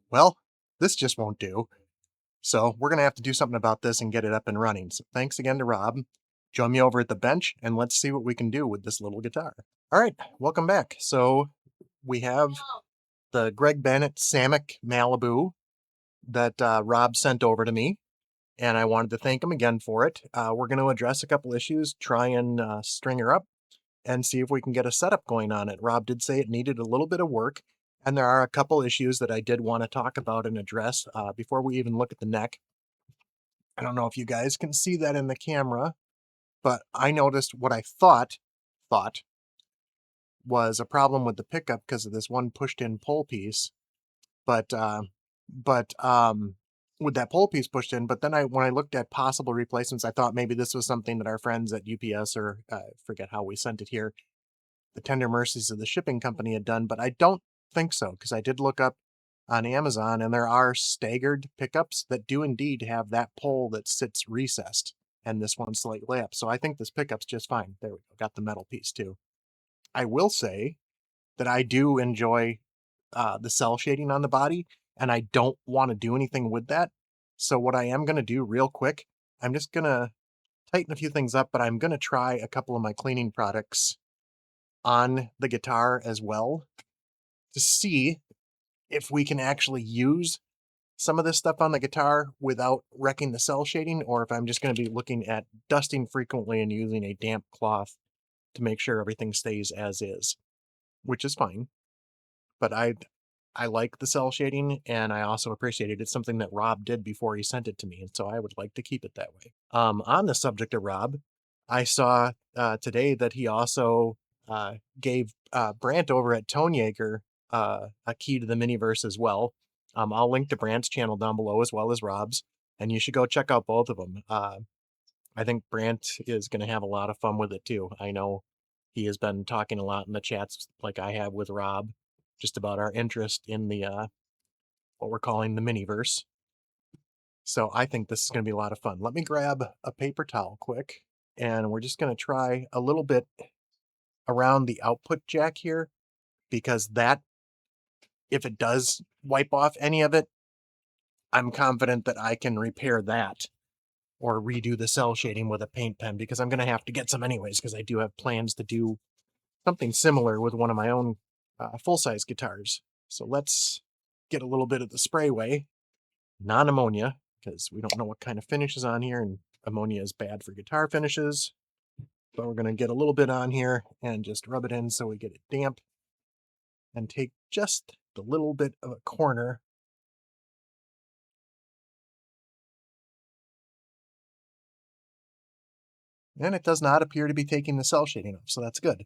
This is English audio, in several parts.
Well, this just won't do. So we're going to have to do something about this and get it up and running. So thanks again to Rob. Join me over at the bench and let's see what we can do with this little guitar. All right, welcome back. So we have the Greg Bennett Samick Malibu that Rob sent over to me, and I wanted to thank him again for it. We're going to address a couple issues, try and string her up, and see if we can get a setup going on it. Rob did say it needed a little bit of work, and there are a couple issues that I did want to talk about and address before we even look at the neck. I don't know if you guys can see that in the camera, but I noticed what I thought was a problem with the pickup because of this one pushed-in pole piece. But but with that pole piece pushed in, but then when I looked at possible replacements, I thought maybe this was something that our friends at UPS or forget how we sent it here, the tender mercies of the shipping company had done, but I don't think so because I did look up on Amazon and there are staggered pickups that do indeed have that pole that sits recessed and this one slightly up. So I think this pickup's just fine. There we go. Got the metal piece too. I will say that I do enjoy the cell shading on the body and I don't want to do anything with that. So what I am going to do real quick, I'm just going to tighten a few things up, but I'm going to try a couple of my cleaning products on the guitar as well to see if we can actually use some of this stuff on the guitar without wrecking the cell shading, or if I'm just going to be looking at dusting frequently and using a damp cloth to make sure everything stays as is, which is fine. But I like the cell shading, and I also appreciate it. It's something that Rob did before he sent it to me, and so I would like to keep it that way. On the subject of Rob, I saw today that he also gave Brant over at Tone Yeager a key to the Miniverse as well. I'll link to Brant's channel down below as well as Rob's, and you should go check out both of them. I think Brant is going to have a lot of fun with it too. I know he has been talking a lot in the chats like I have with Rob just about our interest in the what we're calling the Miniverse. So I think this is going to be a lot of fun. Let me grab a paper towel quick, and we're just going to try a little bit around the output jack here, because that, if it does wipe off any of it, I'm confident that I can repair that or redo the cell shading with a paint pen, because I'm going to have to get some anyways, because I do have plans to do something similar with one of my own full-size guitars. So let's get a little bit of the sprayway, non-ammonia, because we don't know what kind of finish is on here, and ammonia is bad for guitar finishes. But we're going to get a little bit on here and just rub it in so we get it damp, and take just the little bit of a corner. And it does not appear to be taking the cell shading off, so that's good.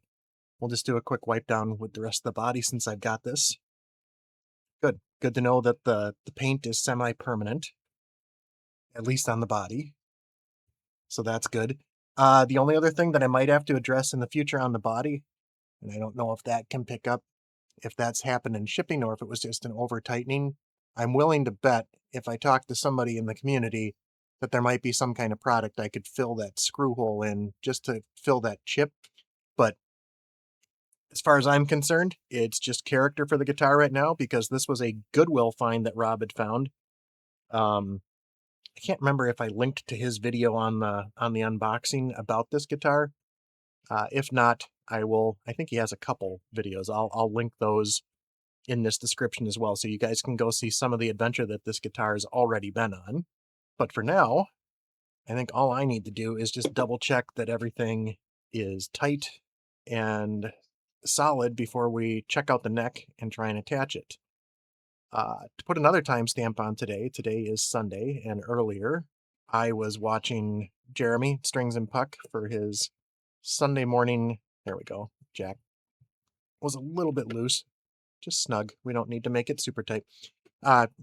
We'll just do a quick wipe down with the rest of the body since I've got this. Good. Good to know that the paint is semi-permanent, at least on the body. So that's good. The only other thing that I might have to address in the future on the body, and I don't know if that can pick up, if that's happened in shipping or if it was just an over-tightening, I'm willing to bet if I talk to somebody in the community that there might be some kind of product I could fill that screw hole in just to fill that chip. But as far as I'm concerned, it's just character for the guitar right now, because this was a Goodwill find that Rob had found. I can't remember if I linked to his video on the unboxing about this guitar. If not, I will. I think he has a couple videos. I'll link those in this description as well, so you guys can go see some of the adventure that this guitar has already been on. But for now, I think all I need to do is just double check that everything is tight and solid before we check out the neck and try and attach it. To put another timestamp on today, today is Sunday, and earlier I was watching Jeremy, Strings and Puck, for his Sunday morning. There we go. Jack was a little bit loose, just snug. We don't need to make it super tight.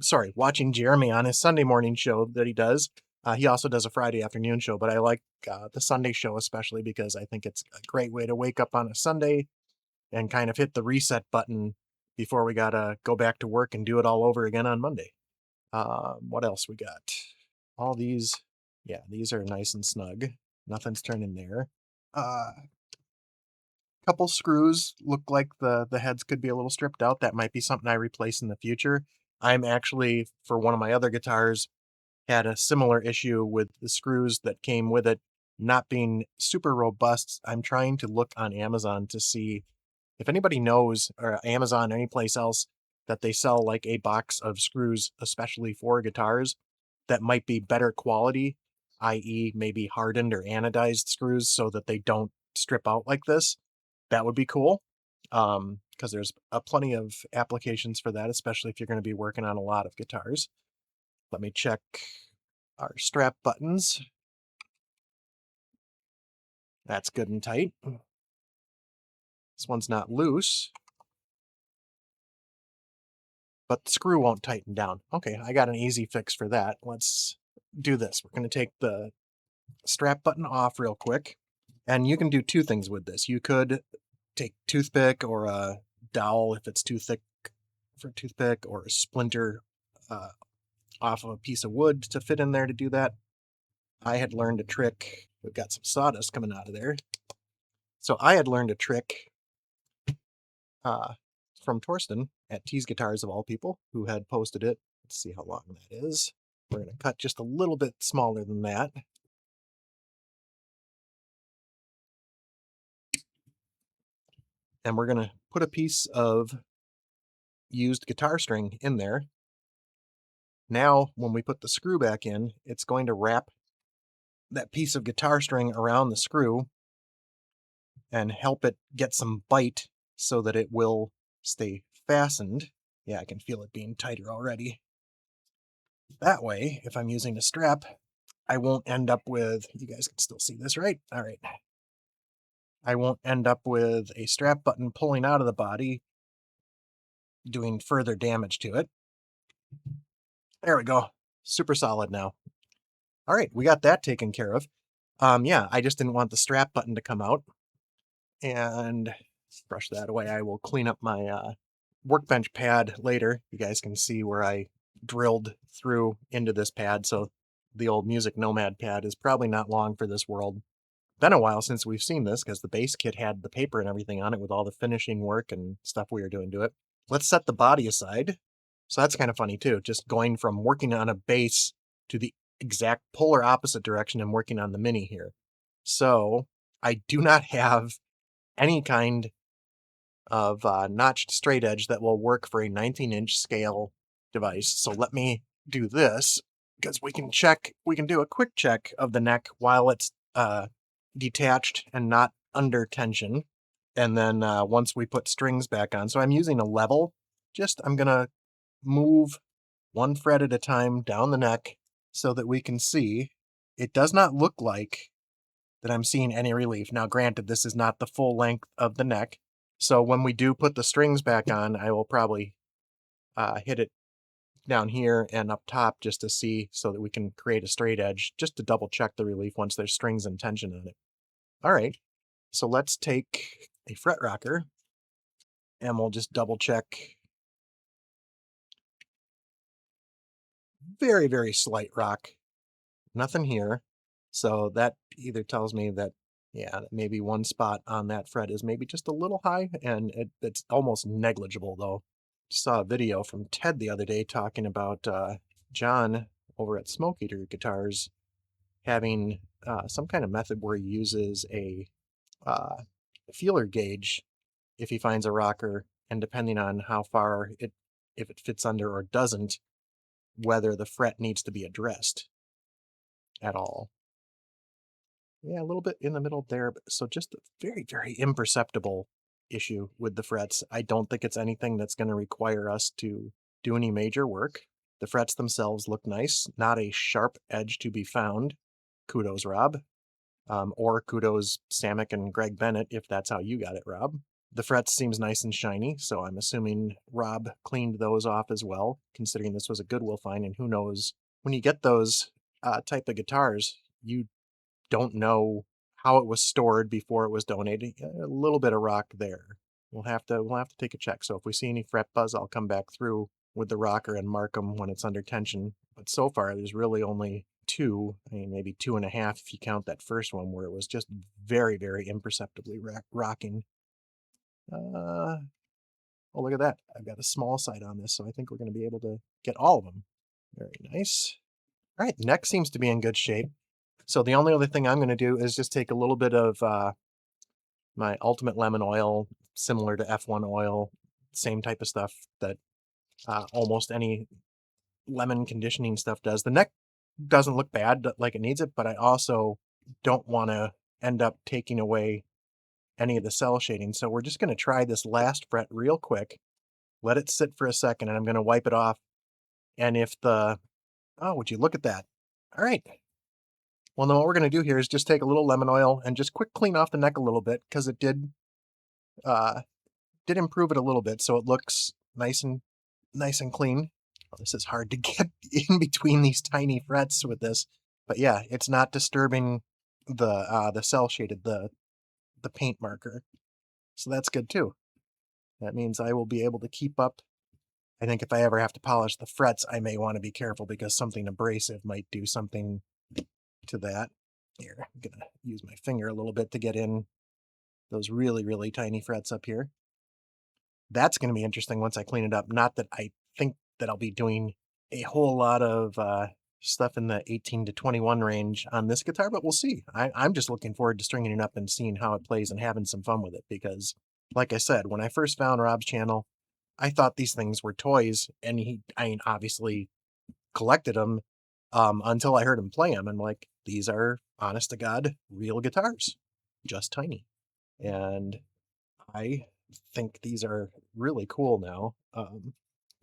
Sorry, watching Jeremy on his Sunday morning show that he does. He also does a Friday afternoon show, but I like the Sunday show especially because I think it's a great way to wake up on a Sunday and kind of hit the reset button before we gotta go back to work and do it all over again on Monday. What else we got? All these, yeah, these are nice and snug. Nothing's turning there. Couple screws look like the heads could be a little stripped out. That might be something I replace in the future. I'm actually, for one of my other guitars, had a similar issue with the screws that came with it not being super robust. I'm trying to look on Amazon to see if anybody knows, or Amazon, any place else, that they sell like a box of screws, especially for guitars, that might be better quality, i.e. maybe hardened or anodized screws so that they don't strip out like this. That would be cool. Because there's plenty of applications for that, especially if you're going to be working on a lot of guitars. Let me check our strap buttons. That's good and tight. This one's not loose, but the screw won't tighten down. Okay, I got an easy fix for that. Let's do this. We're going to take the strap button off real quick. And you can do two things with this. You could take toothpick or a dowel if it's too thick for a toothpick, or a splinter off of a piece of wood to fit in there to do that. I had learned a trick. We've got some sawdust coming out of there. So I had learned a trick from Torsten at Tease Guitars of all people, who had posted it. Let's see how long that is. We're going to cut just a little bit smaller than that. And we're going to put a piece of used guitar string in there. Now, when we put the screw back in, it's going to wrap that piece of guitar string around the screw and help it get some bite so that it will stay fastened. Yeah, I can feel it being tighter already. That way, if I'm using a strap, I won't end up with, you guys can still see this, right? All right. I won't end up with a strap button pulling out of the body, doing further damage to it. There we go. Super solid now. All right, we got that taken care of. Yeah, I just didn't want the strap button to come out. And brush that away. I will clean up my workbench pad later. You guys can see where I drilled through into this pad, so the old Music Nomad pad is probably not long for this world. Been a while since we've seen this, because the base kit had the paper and everything on it with all the finishing work and stuff we were doing to it. Let's set the body aside. So that's kind of funny too, just going from working on a bass to the exact polar opposite direction and working on the Mini here. So I do not have any kind of notched straight edge that will work for a 19-inch scale device. So let me do this, because we can do a quick check of the neck while it's detached and not under tension. And then once we put strings back on, so I'm using a level, I'm gonna move one fret at a time down the neck so that we can see. It does not look like that I'm seeing any relief. Now, granted, this is not the full length of the neck, so when we do put the strings back on, I will probably hit it down here and up top just to see, so that we can create a straight edge, just to double check the relief once there's strings and tension on it. All right, so let's take a fret rocker and we'll just double check. Very, very slight rock. Nothing here. So that either tells me that, yeah, maybe one spot on that fret is maybe just a little high, and it's almost negligible though. Saw a video from Ted the other day talking about John over at Smoke Eater Guitars having some kind of method where he uses a feeler gauge if he finds a rocker, and depending on how far if it fits under or doesn't, whether the fret needs to be addressed at all. Yeah, a little bit in the middle there, but so just a very, very imperceptible issue with the frets. I don't think it's anything that's going to require us to do any major work. The frets themselves look nice, not a sharp edge to be found. Kudos, Rob. Or kudos, Samick and Greg Bennett, if that's how you got it, Rob. The frets seems nice and shiny, so I'm assuming Rob cleaned those off as well, considering this was a Goodwill find, and who knows, when you get those type of guitars, you don't know how it was stored before it was donated. A little bit of rock there. We'll have to take a check. So if we see any fret buzz, I'll come back through with the rocker and mark them when it's under tension. But so far, there's really only two, I mean, maybe 2.5 if you count that first one where it was just very, very imperceptibly rocking. Oh, look at that. I've got a small side on this, so I think we're going to be able to get all of them. Very nice. All right, neck seems to be in good shape. So the only other thing I'm going to do is just take a little bit of my Ultimate Lemon Oil, similar to F1 oil, same type of stuff that almost any lemon conditioning stuff does. The neck doesn't look bad like it needs it, but I also don't want to end up taking away any of the cell shading. So we're just going to try this last fret real quick, let it sit for a second, and I'm going to wipe it off. And if the, oh, would you look at that? All right. Well, then what we're going to do here is just take a little lemon oil and just quick clean off the neck a little bit, because it did improve it a little bit, so it looks nice and clean. Oh, this is hard to get in between these tiny frets with this, but yeah, it's not disturbing the cell shaded, the paint marker, so that's good too. That means I will be able to keep up. I think if I ever have to polish the frets, I may want to be careful because something abrasive might do something to that. Here, I'm gonna use my finger a little bit to get in those really, really tiny frets up here. That's going to be interesting once I clean it up. Not that I think that I'll be doing a whole lot of stuff in the 18 to 21 range on this guitar, but we'll see. I'm just looking forward to stringing it up and seeing how it plays and having some fun with it because, like I said, when I first found Rob's channel, I thought these things were toys, and I mean, obviously collected them until I heard him play them, and like, these are, honest to God, real guitars, just tiny. And I think these are really cool now.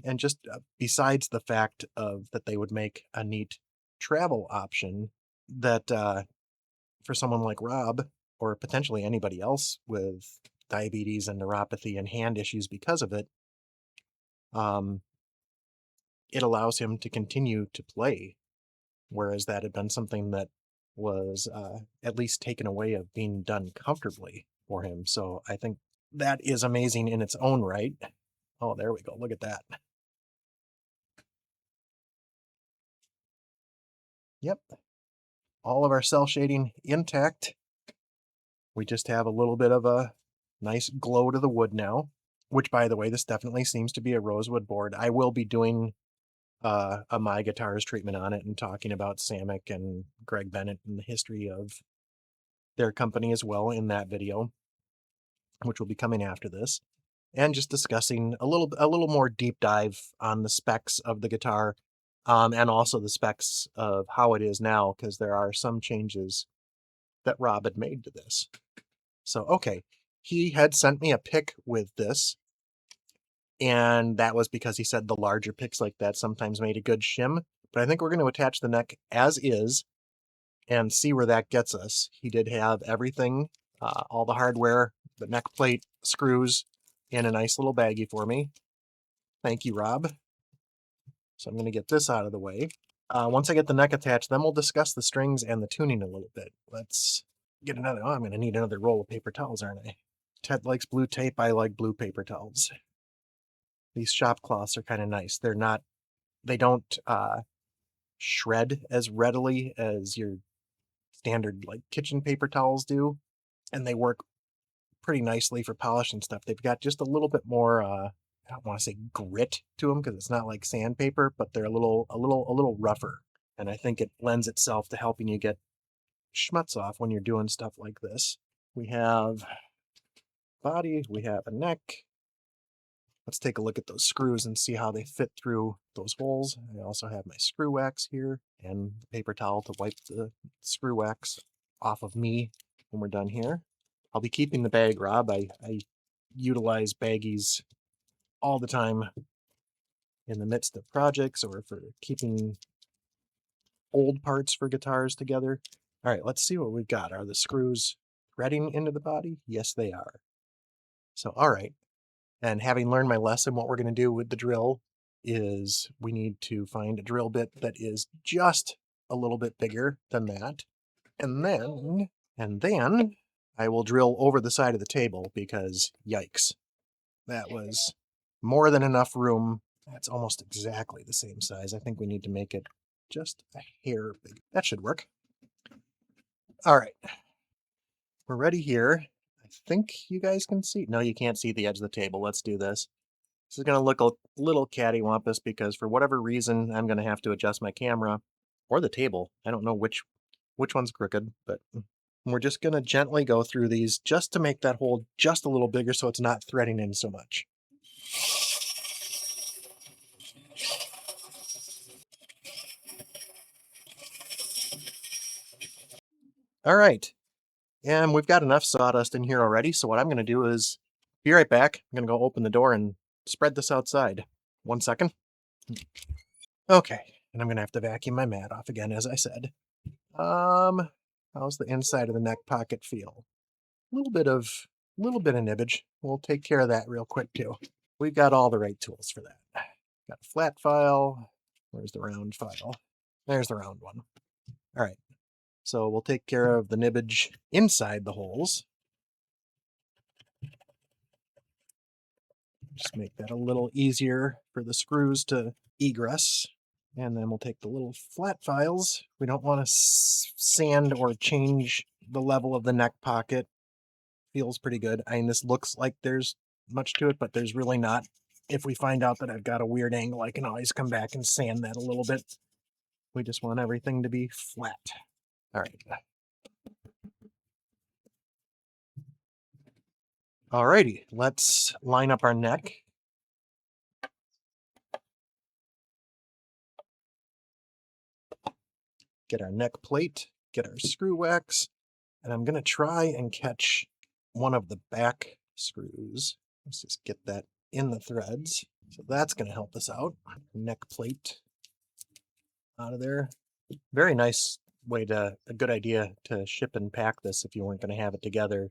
And just besides the fact of that they would make a neat travel option that for someone like Rob or potentially anybody else with diabetes and neuropathy and hand issues because of it, um, it allows him to continue to play, whereas that had been something that was at least taken away of being done comfortably for him. So I think that is amazing in its own right. Oh, there we go. Look at that. Yep. All of our cell shading intact. We just have a little bit of a nice glow to the wood now, which, by the way, this definitely seems to be a rosewood board. I will be doing a My Guitars treatment on it and talking about Samick and Greg Bennett and the history of their company as well in that video, which will be coming after this, and just discussing a little more deep dive on the specs of the guitar, and also the specs of how it is now, because there are some changes that Rob had made to this. So, okay, he had sent me a pick with this, and that was because he said the larger picks like that sometimes made a good shim, but I think we're going to attach the neck as is and see where that gets us. He did have everything, all the hardware, the neck plate, screws, in a nice little baggie for me. Thank you, Rob. So I'm going to get this out of the way. Once I get the neck attached, then we'll discuss the strings and the tuning a little bit. Let's get another, oh, I'm going to need another roll of paper towels, aren't I? Ted likes blue tape, I like blue paper towels. These shop cloths are kind of nice. They don't shred as readily as your standard like kitchen paper towels do, and they work pretty nicely for polishing stuff. They've got just a little bit more I don't want to say grit to them because it's not like sandpaper, but they're a little rougher, and I think it lends itself to helping you get schmutz off when you're doing stuff like this. We have body, we have a neck. Let's take a look at those screws and see how they fit through those holes. I also have my screw wax here and the paper towel to wipe the screw wax off of me when we're done here. I'll be keeping the bag, Rob. I utilize baggies all the time in the midst of projects or for keeping old parts for guitars together. All right, let's see what we've got. Are the screws threading into the body? Yes, they are. So, all right. And having learned my lesson, what we're going to do with the drill is we need to find a drill bit that is just a little bit bigger than that. And then I will drill over the side of the table because yikes, that was more than enough room. That's almost exactly the same size. I think we need to make it just a hair big. That should work. All right, we're ready here. I think you guys can see. No, you can't see the edge of the table. Let's do this. This is going to look a little cattywampus because for whatever reason, I'm going to have to adjust my camera or the table. I don't know which one's crooked, but we're just going to gently go through these just to make that hole just a little bigger so it's not threading in so much. All right. And we've got enough sawdust in here already, so what I'm going to do is be right back. I'm going to go open the door and spread this outside. 1 second. Okay, and I'm going to have to vacuum my mat off again, as I said. How's the inside of the neck pocket feel? A little bit of nibbage. We'll take care of that real quick too. We've got all the right tools for that. Got a flat file. Where's the round file? There's the round one. All right. So we'll take care of the nibbage inside the holes. Just make that a little easier for the screws to egress. And then we'll take the little flat files. We don't want to sand or change the level of the neck pocket. Feels pretty good. I mean, this looks like there's much to it, but there's really not. If we find out that I've got a weird angle, I can always come back and sand that a little bit. We just want everything to be flat. All right. Alrighty, let's line up our neck. Get our neck plate, get our screw wax, and I'm going to try and catch one of the back screws. Let's just get that in the threads. So that's going to help us out. Neck plate out of there. Very nice a good idea to ship and pack this if you weren't going to have it together.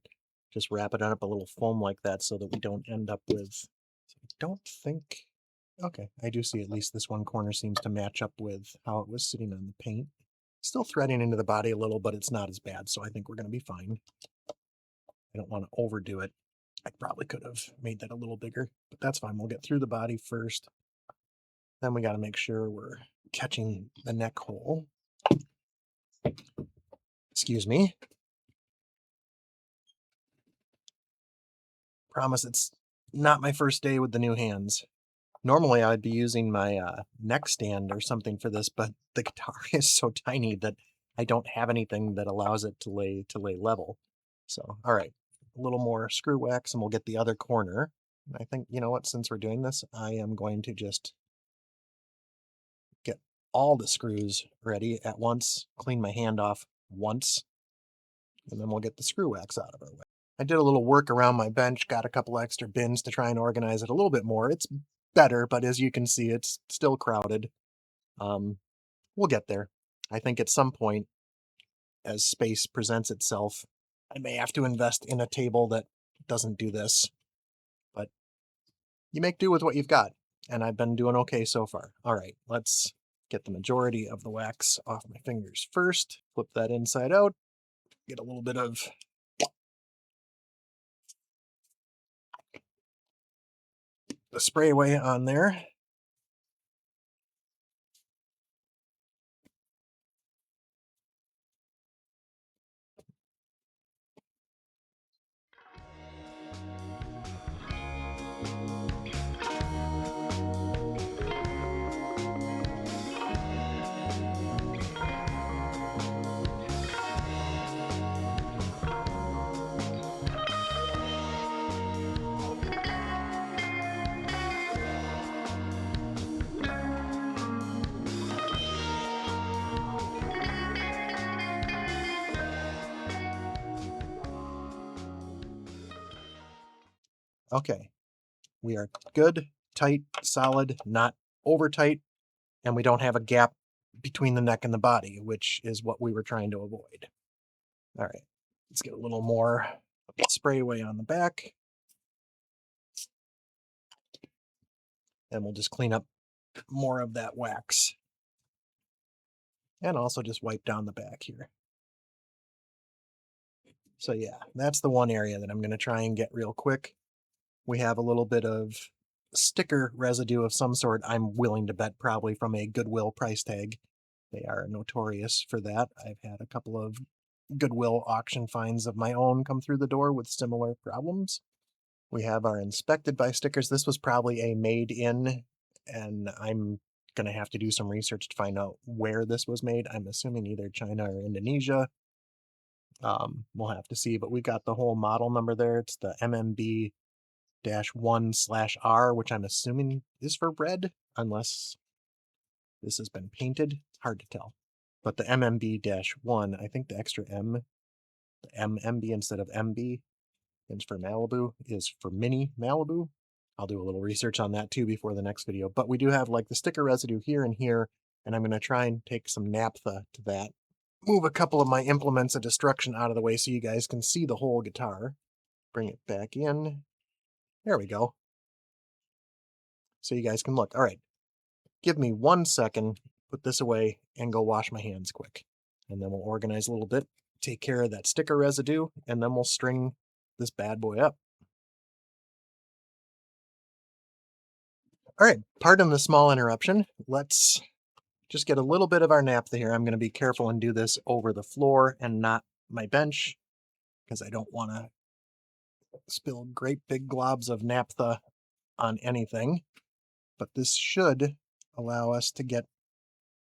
Just wrap it up a little foam like that so that we don't end up with, I don't think, okay, I do see at least this one corner seems to match up with how it was sitting on the paint. Still threading into the body a little, but it's not as bad, so I think we're going to be fine. I don't want to overdo it. I probably could have made that a little bigger, but that's fine. We'll get through the body first. Then we got to make sure we're catching the neck hole. Excuse me. Promise it's not my first day with the new hands. Normally I'd be using my neck stand or something for this, but the guitar is so tiny that I don't have anything that allows it to lay level. So, all right, a little more screw wax and we'll get the other corner. And I think, you know what, since we're doing this, I am going to just get all the screws ready at once, clean my hand off once, and then we'll get the screw wax out of our way. I did a little work around my bench, got a couple extra bins to try and organize it a little bit more. It's better, but as you can see, it's still crowded. We'll get there. I think at some point, as space presents itself, I may have to invest in a table that doesn't do this. But you make do with what you've got, and I've been doing okay so far. All right, let's get the majority of the wax off my fingers first. Flip that inside out. Get a little bit of the spray away on there. Okay, we are good, tight, solid, not over tight, and we don't have a gap between the neck and the body, which is what we were trying to avoid. All right, let's get a little more spray away on the back. And we'll just clean up more of that wax. And also just wipe down the back here. So yeah, that's the one area that I'm going to try and get real quick. We have a little bit of sticker residue of some sort, I'm willing to bet probably from a Goodwill price tag. They are notorious for that. I've had a couple of Goodwill auction finds of my own come through the door with similar problems. We have our inspected by stickers. This was probably a made in, and I'm going to have to do some research to find out where this was made. I'm assuming either China or Indonesia. We'll have to see, but we got the whole model number there. It's the MMB-1/R, which I'm assuming is for red, unless this has been painted. Hard to tell. But the MMB-1, I think the extra M, the MMB instead of MB, is for Malibu, is for mini Malibu. I'll do a little research on that too before the next video. But we do have like the sticker residue here and here, and I'm going to try and take some naphtha to that. Move a couple of my implements of destruction out of the way so you guys can see the whole guitar. Bring it back in. There we go. So you guys can look. All right. Give me 1 second, put this away, and go wash my hands quick. And then we'll organize a little bit, take care of that sticker residue, and then we'll string this bad boy up. All right, pardon the small interruption. Let's just get a little bit of our naphtha here. I'm going to be careful and do this over the floor and not my bench, because I don't want to spill great big globs of naphtha on anything. But this should allow us to get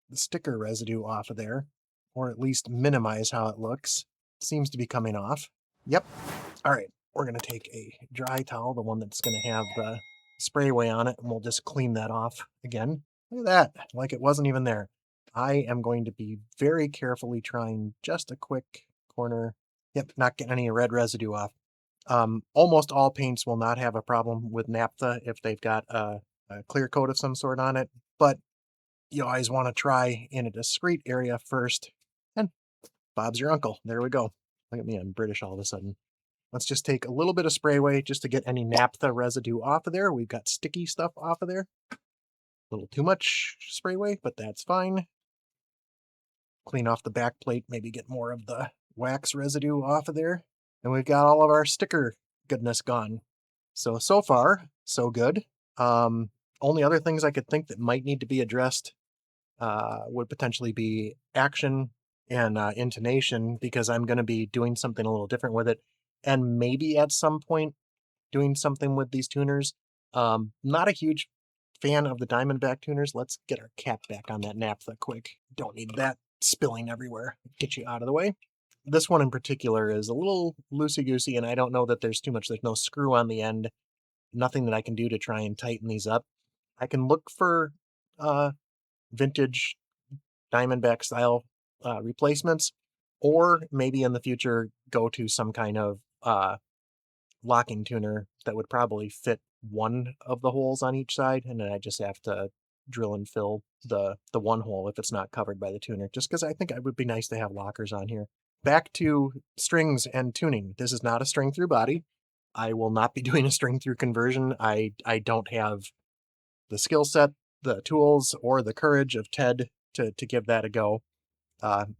the sticker residue off of there, or at least minimize how it looks. It seems to be coming off. Yep. All right, we're going to take a dry towel, the one that's going to have the sprayway on it, and we'll just clean that off again. Look at that, like it wasn't even there. I am going to be very carefully trying just a quick corner. Yep, not getting any red residue off. Almost all paints will not have a problem with naphtha if they've got a clear coat of some sort on it, but you always want to try in a discreet area first. And Bob's your uncle. There we go. Look at me, I'm British all of a sudden. Let's just take a little bit of sprayway just to get any naphtha residue off of there. We've got sticky stuff off of there. A little too much sprayway, but that's fine. Clean off the back plate, maybe get more of the wax residue off of there. And we've got all of our sticker goodness gone. So far, so good. Only other things I could think that might need to be addressed would potentially be action and intonation, because I'm going to be doing something a little different with it. And maybe at some point doing something with these tuners. Not a huge fan of the Diamondback tuners. Let's get our cap back on that naphtha quick. Don't need that spilling everywhere. Get you out of the way. This one in particular is a little loosey-goosey, and I don't know that there's too much. There's no screw on the end. Nothing that I can do to try and tighten these up. I can look for vintage Diamondback style replacements, or maybe in the future go to some kind of locking tuner that would probably fit one of the holes on each side, and then I just have to drill and fill the one hole if it's not covered by the tuner, just because I think it would be nice to have lockers on here. Back to strings and tuning. This is not a string through body. I will not be doing a string through conversion. I don't have the skill set, the tools, or the courage of Ted to give that a go.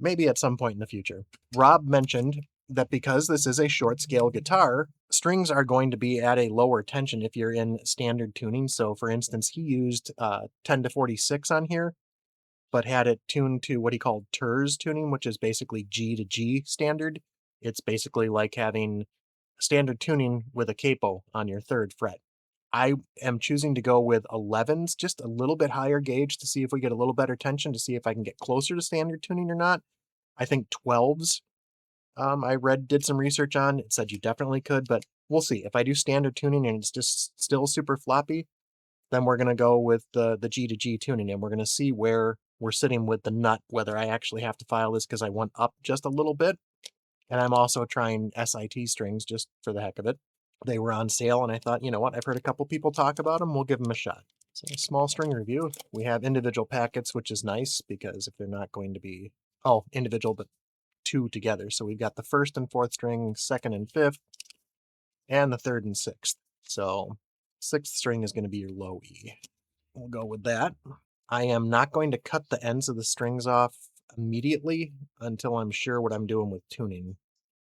Maybe at some point in the future. Rob mentioned that because this is a short scale guitar, strings are going to be at a lower tension if you're in standard tuning. So for instance, he used 10 to 46 on here, but had it tuned to what he called TERS tuning, which is basically G to G standard. It's basically like having standard tuning with a capo on your 3rd fret. I am choosing to go with 11s, just a little bit higher gauge, to see if we get a little better tension, to see if I can get closer to standard tuning or not. I think 12s, I did some research on. It said you definitely could, but we'll see. If I do standard tuning and it's just still super floppy, then we're going to go with the G to G tuning, and we're going to see where we're sitting with the nut, whether I actually have to file this because I went up just a little bit. And I'm also trying SIT strings just for the heck of it. They were on sale, and I thought, you know what, I've heard a couple people talk about them, we'll give them a shot. So a small string review. We have individual packets, which is nice, because if they're not going to be, individual, but 2 together. So we've got the 1st and 4th string, 2nd and 5th, and the 3rd and 6th. So 6th string is going to be your low E. We'll go with that. I am not going to cut the ends of the strings off immediately until I'm sure what I'm doing with tuning.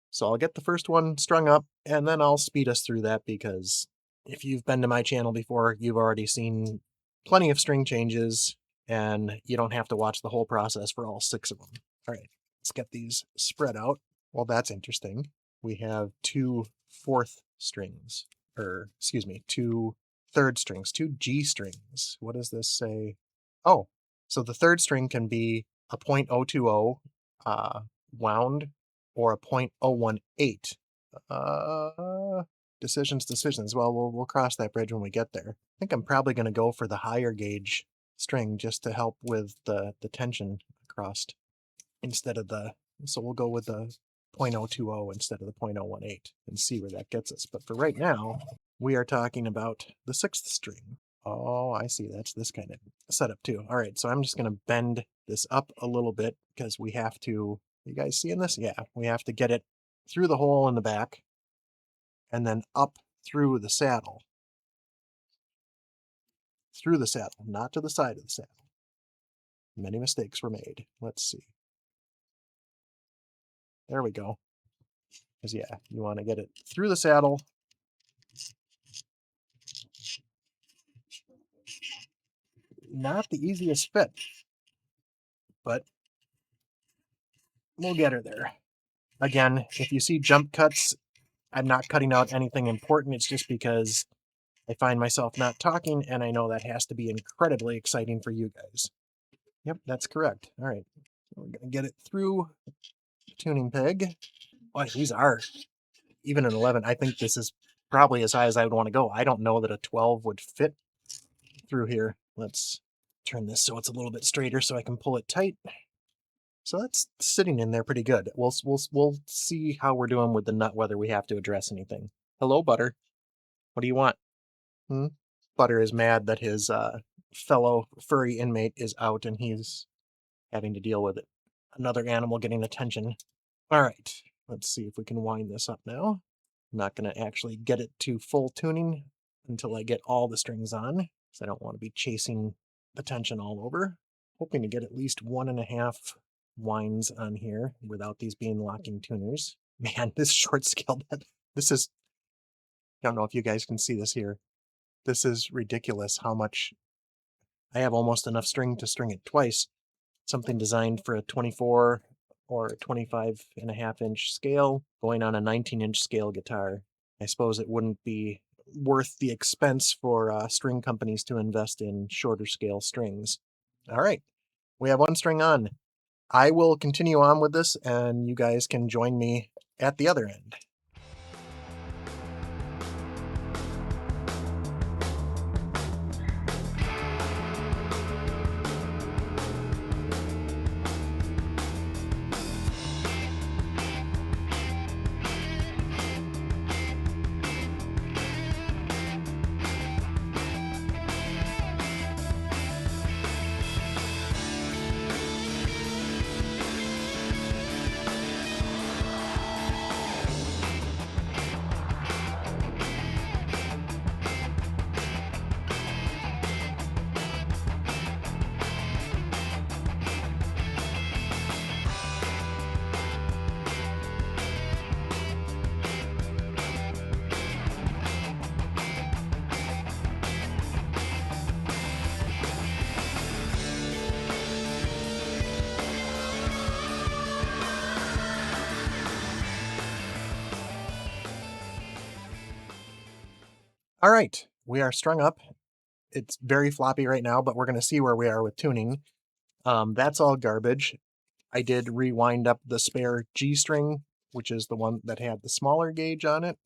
So I'll get the first one strung up, and then I'll speed us through that, because if you've been to my channel before, you've already seen plenty of string changes, and you don't have to watch the whole process for all 6 of them. All right, let's get these spread out. Well, that's interesting. We have 2 4th strings. or excuse me, 2 third strings, 2 G strings. What does this say? Oh, so the third string can be a .020 wound or a .018. Decisions. Well, we'll cross that bridge when we get there. I think I'm probably going to go for the higher gauge string just to help with the tension across instead of the, so we'll go with the .020 instead of the .018 and see where that gets us. But for right now, we are talking about the 6th string. Oh, I see. That's this kind of setup too. All right, so I'm just going to bend this up a little bit because we have to, you guys seeing this? Yeah, we have to get it through the hole in the back and then up through the saddle. Through the saddle, not to the side of the saddle. Many mistakes were made. Let's see. There we go. Because yeah, you want to get it through the saddle. Not the easiest fit, but we'll get her there. Again, if you see jump cuts, I'm not cutting out anything important. It's just because I find myself not talking, and I know that has to be incredibly exciting for you guys. Yep, that's correct. All right, so we're going to get it through the tuning peg. Boy, these are, even an 11, I think this is probably as high as I would want to go. I don't know that a 12 would fit through here. Let's turn this so it's a little bit straighter so I can pull it tight. So that's sitting in there pretty good. We'll see how we're doing with the nut, whether we have to address anything. Hello, Butter. What do you want? Butter is mad that his fellow furry inmate is out and he's having to deal with it. Another animal getting attention. All right, let's see if we can wind this up now. I'm not going to actually get it to full tuning until I get all the strings on, because I don't want to be chasing the tension all over. Hoping to get at least 1.5 winds on here without these being locking tuners. Man, this short scale, this is, I don't know if you guys can see this here. This is ridiculous how much, I have almost enough string to string it twice. Something designed for a 24 or 25.5-inch scale going on a 19-inch scale guitar. I suppose it wouldn't be worth the expense for string companies to invest in shorter scale strings. All right, we have one string on. I will continue on with this and you guys can join me at the other end. All right, we are strung up. It's very floppy right now, but we're going to see where we are with tuning. That's all garbage. I did rewind up the spare G string, which is the one that had the smaller gauge on it,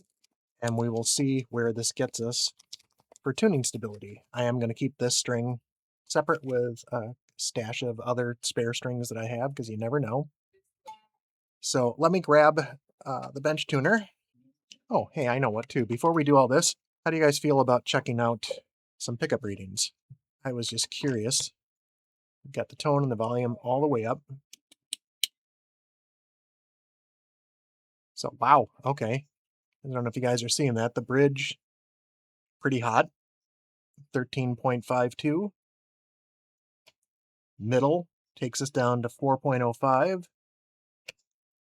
and we will see where this gets us for tuning stability. I am going to keep this string separate with a stash of other spare strings that I have, because you never know. So let me grab the bench tuner. Oh, hey, I know what too. Before we do all this, how do you guys feel about checking out some pickup readings? I was just curious. Got the tone and the volume all the way up. So, wow, okay. I don't know if you guys are seeing that. The bridge, pretty hot, 13.52. Middle takes us down to 4.05.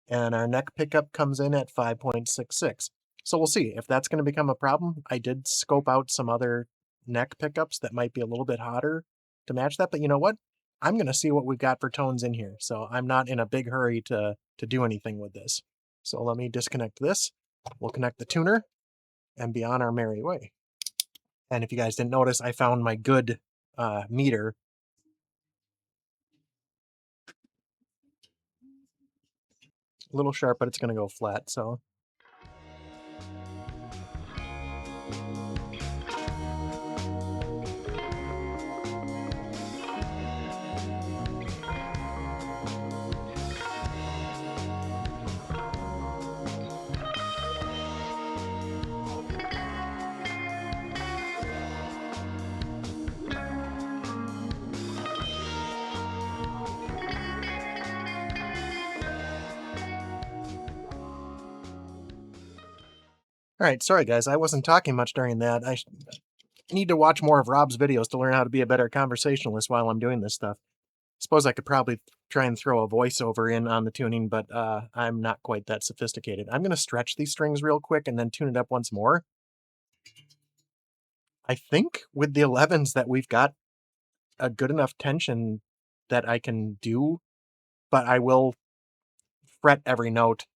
And our neck pickup comes in at 5.66. So we'll see if that's going to become a problem. I did scope out some other neck pickups that might be a little bit hotter to match that, but you know what? I'm going to see what we've got for tones in here. So I'm not in a big hurry to do anything with this. So let me disconnect this. We'll connect the tuner. and be on our merry way. And if you guys didn't notice, I found my good meter. A little sharp, but it's going to go flat, so. Alright, sorry guys, I wasn't talking much during that. I need to watch more of Rob's videos to learn how to be a better conversationalist while I'm doing this stuff. Suppose I could probably try and throw a voiceover in on the tuning, but I'm not quite that sophisticated. I'm going to stretch these strings real quick and then tune it up once more. I think with the 11s that we've got a good enough tension that I can do, but I will fret every note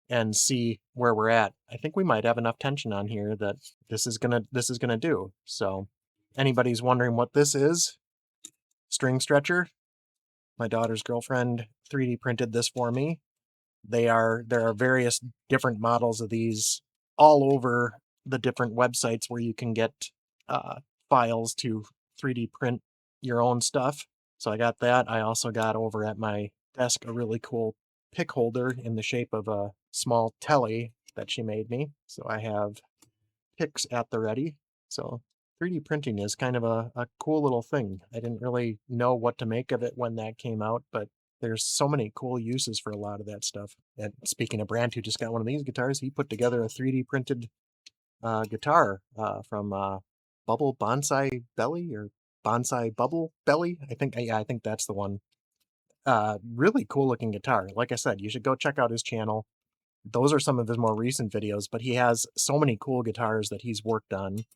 and see where we're at. I think we might have enough tension on here that this is gonna do. So anybody's wondering what this is, string stretcher, my daughter's girlfriend 3D printed this for me. There are various different models of these all over the different websites where you can get files to 3D print your own stuff. So I got that. I also got over at my desk a really cool pick holder in the shape of a small telly that she made me. So I have picks at the ready. So 3D printing is kind of a cool little thing. I didn't really know what to make of it when that came out, but there's so many cool uses for a lot of that stuff. And speaking of Brant, who just got one of these guitars, he put together a 3D printed guitar from Bubble Bonsai Belly or Bonsai Bubble Belly. I think that's the one. Really cool looking guitar. Like I said, you should go check out his channel. Those are some of his more recent videos, but he has so many cool guitars that he's worked on.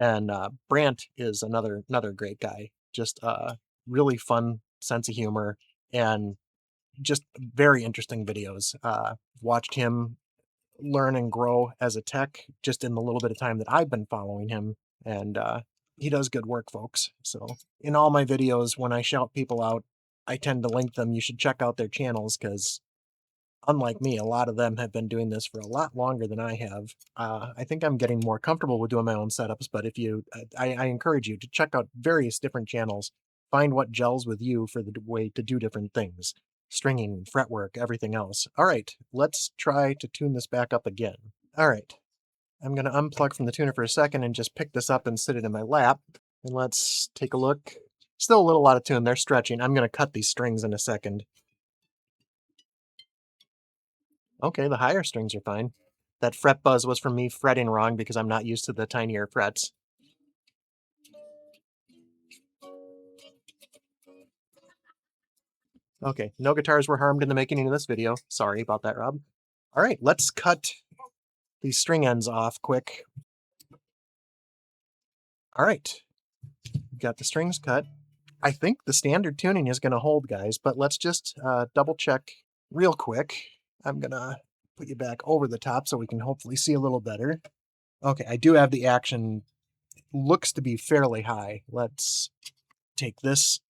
And Brant is another great guy. Just really fun sense of humor and just very interesting videos. Watched him learn and grow as a tech just in the little bit of time that I've been following him, and he does good work, folks. So in all my videos, when I shout people out, I tend to link them. You should check out their channels because unlike me, a lot of them have been doing this for a lot longer than I have. I think I'm getting more comfortable with doing my own setups, but if you, I encourage you to check out various different channels, find what gels with you for the way to do different things. Stringing, fretwork, everything else. All right, let's try to tune this back up again. All right, I'm going to unplug from the tuner for a second and just pick this up and sit it in my lap. And let's take a look. Still a little out of tune. They're stretching. I'm going to cut these strings in a second. Okay, the higher strings are fine. That fret buzz was from me fretting wrong because I'm not used to the tinier frets. Okay, no guitars were harmed in the making of this video. Sorry about that, Rob. All right, let's cut these string ends off quick. All right, got the strings cut. I think the standard tuning is going to hold, guys, but let's just double check real quick. I'm going to put you back over the top so we can hopefully see a little better. Okay, I do have the action. Looks to be fairly high. Let's take this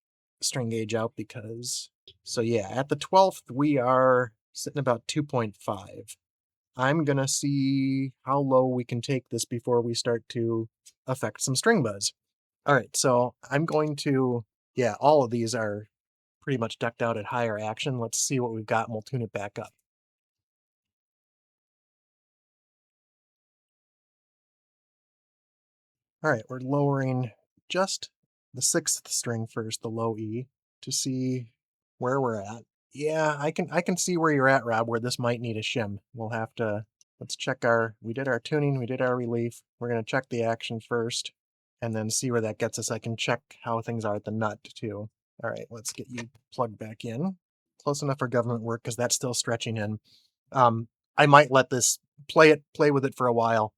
string gauge out because, so yeah, at the 12th, we are sitting about 2.5. I'm going to see how low we can take this before we start to affect some string buzz. All right, so I'm going to, yeah, all of these are pretty much decked out at higher action. Let's see what we've got and we'll tune it back up. All right, we're lowering just the 6th string first, the low E, to see where we're at. Yeah, I can see where you're at, Rob, where this might need a shim. We'll have to, let's check we did our tuning, we did our relief. We're going to check the action first and then see where that gets us. I can check how things are at the nut too. All right, let's get you plugged back in. Close enough for government work because that's still stretching in. I might let this play with it for a while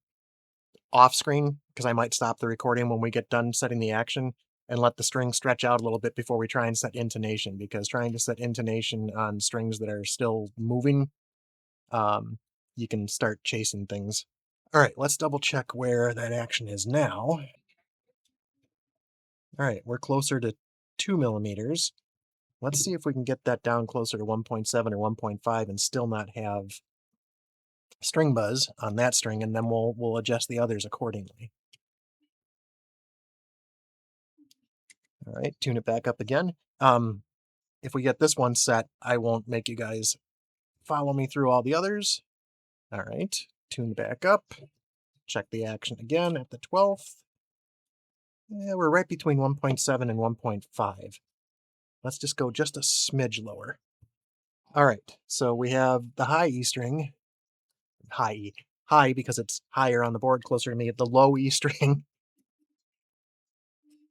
off screen because I might stop the recording when we get done setting the action and let the string stretch out a little bit before we try and set intonation, because trying to set intonation on strings that are still moving, you can start chasing things. All right, let's double check where that action is now. All right, we're closer to 2 millimeters. Let's see if we can get that down closer to 1.7 or 1.5 and still not have string buzz on that string, and then we'll adjust the others accordingly. All right, tune it back up again. If we get this one set, I won't make you guys follow me through all the others. All right, tune back up. Check the action again at the 12th. Yeah, we're right between 1.7 and 1.5. Let's just go just a smidge lower. All right, so we have the high E string, high E, high because it's higher on the board, closer to me. The low E string,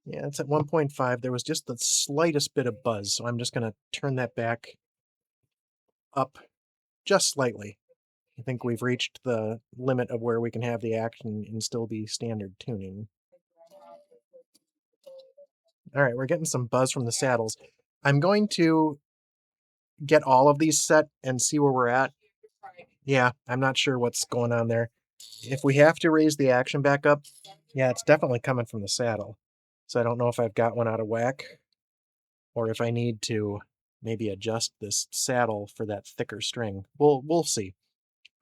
yeah, it's at 1.5. There was just the slightest bit of buzz, so I'm just going to turn that back up just slightly. I think we've reached the limit of where we can have the action and still be standard tuning. All right, we're getting some buzz from the saddles. I'm going to get all of these set and see where we're at. Yeah, I'm not sure what's going on there. If we have to raise the action back up, yeah, it's definitely coming from the saddle. So I don't know if I've got one out of whack or if I need to maybe adjust this saddle for that thicker string. We'll see.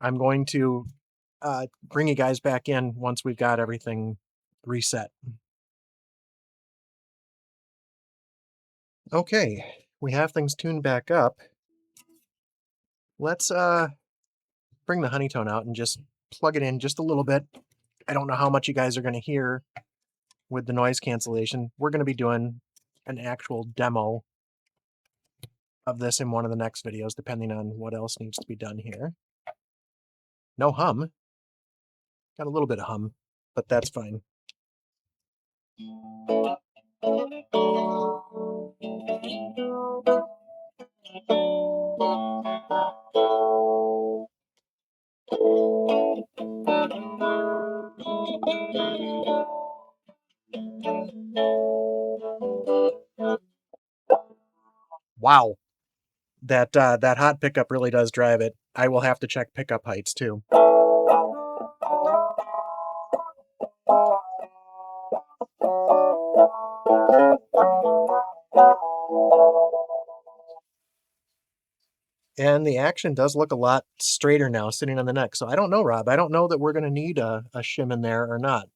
I'm going to bring you guys back in once we've got everything reset. Okay, we have things tuned back up. Let's bring the honeytone out and just plug it in just a little bit. I don't know how much you guys are going to hear with the noise cancellation. We're going to be doing an actual demo of this in one of the next videos, depending on what else needs to be done here. No hum. Got a little bit of hum, but that's fine. Wow. That hot pickup really does drive it. I will have to check pickup heights too. And the action does look a lot straighter now sitting on the neck. So I don't know, Rob. I don't know that we're going to need a shim in there or not.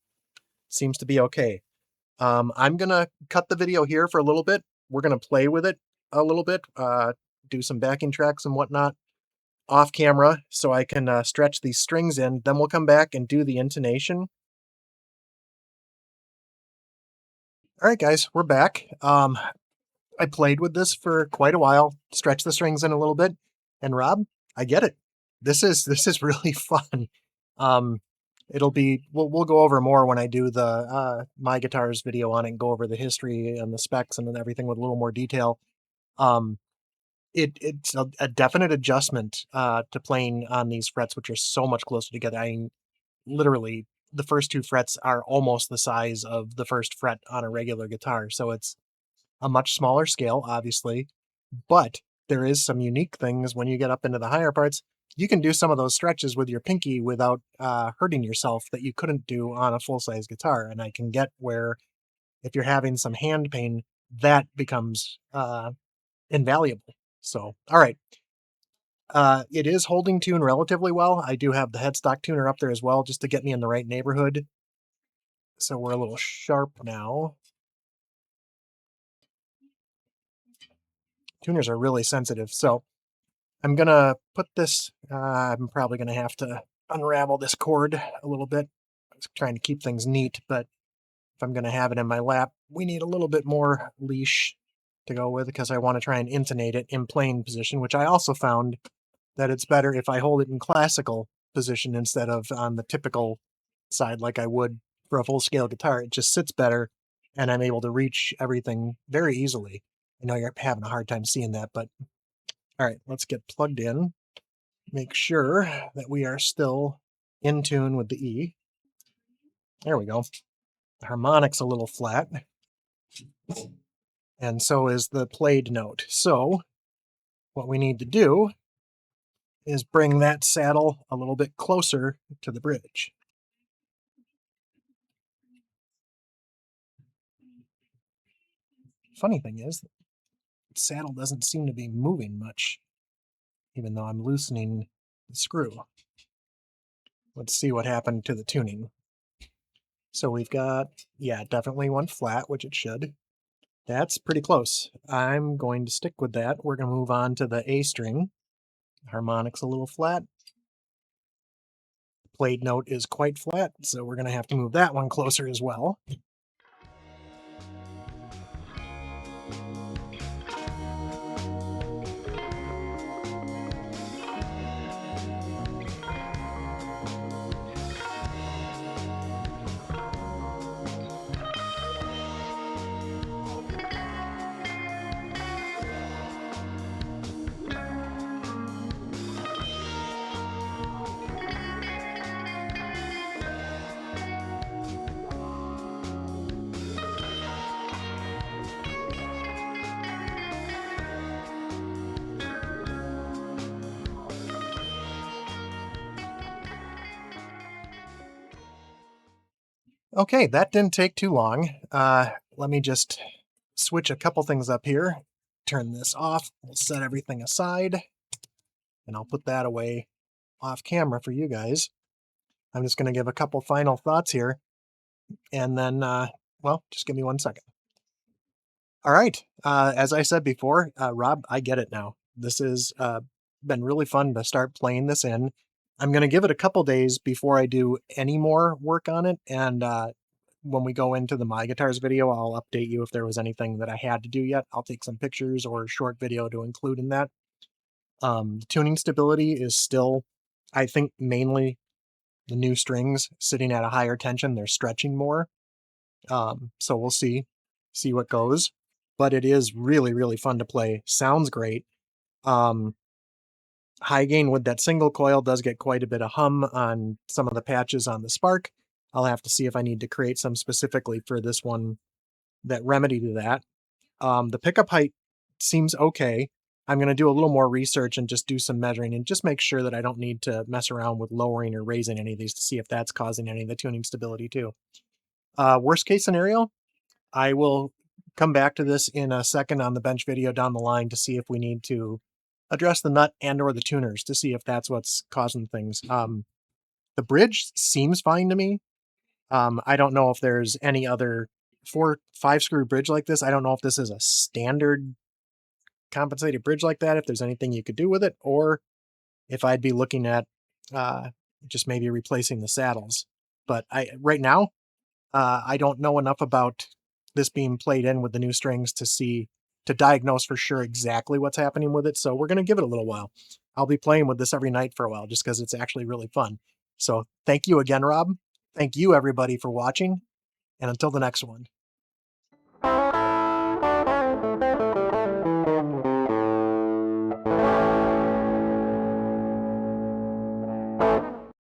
Seems to be okay. I'm going to cut the video here for a little bit. We're going to play with it a little bit, do some backing tracks and whatnot off camera so I can stretch these strings in. Then we'll come back and do the intonation. All right, guys, we're back. I played with this for quite a while, stretched the strings in a little bit, and Rob, I get it. This is really fun. It'll be we'll go over more when I do the my guitars video on it and go over the history and the specs and everything with a little more detail. Um, it's a definite adjustment to playing on these frets, which are so much closer together. I mean, literally, the first two frets are almost the size of the first fret on a regular guitar, so it's a much smaller scale, obviously, but there is some unique things when you get up into the higher parts. You can do some of those stretches with your pinky without hurting yourself that you couldn't do on a full-size guitar. And I can get where if you're having some hand pain, that becomes invaluable. So, all right. It is holding tune relatively well. I do have the headstock tuner up there as well, just to get me in the right neighborhood. So we're a little sharp now. Tuners are really sensitive. So I'm gonna put this, I'm probably gonna have to unravel this cord a little bit. I was trying to keep things neat, but if I'm gonna have it in my lap, we need a little bit more leash to go with because I want to try and intonate it in playing position, which I also found that it's better if I hold it in classical position instead of on the typical side like I would for a full scale guitar. It just sits better and I'm able to reach everything very easily. I know you're having a hard time seeing that, but all right, let's get plugged in. Make sure that we are still in tune with the E. There we go. The harmonic's a little flat. And so is the played note. So what we need to do is bring that saddle a little bit closer to the bridge. funny thing is, the saddle doesn't seem to be moving much, even though I'm loosening the screw. Let's see what happened to the tuning. So we've got, yeah, definitely went flat, which it should. That's pretty close. I'm going to stick with that. We're going to move on to the A string. Harmonic's a little flat. Played note is quite flat, so we're going to have to move that one closer as well. Okay, that didn't take too long. Let me just switch a couple things up here. Turn this off. We'll set everything aside. And I'll put that away off camera for you guys. I'm just going to give a couple final thoughts here. And then, well, just give me 1 second. All right. As I said before, Rob, I get it now. This has been really fun to start playing this in. I'm going to give it a couple days before I do any more work on it. And when we go into the My Guitars video, I'll update you if there was anything that I had to do yet. I'll take some pictures or a short video to include in that. Tuning stability is still, I think, mainly the new strings sitting at a higher tension. They're stretching more. So we'll see what goes. But it is really, really fun to play. Sounds great. High gain with that single coil does get quite a bit of hum on some of the patches on the Spark. I'll have to see if I need to create some specifically for this one that remedy to that. The pickup height seems okay. I'm going to do a little more research and just do some measuring and just make sure that I don't need to mess around with lowering or raising any of these to see if that's causing any of the tuning stability too. Worst case scenario, I will come back to this in a second on the bench video down the line to see if we need to address the nut and or the tuners to see if that's what's causing things. The bridge seems fine to me. I don't know if there's any other 4-5 screw bridge like this. I don't know if this is a standard compensated bridge like that, if there's anything you could do with it, or if I'd be looking at just maybe replacing the saddles. But right now, I don't know enough about this being played in with the new strings to diagnose for sure exactly what's happening with it. So we're going to give it a little while. I'll be playing with this every night for a while just because it's actually really fun. So thank you again, Rob. Thank you everybody for watching. And until the next one.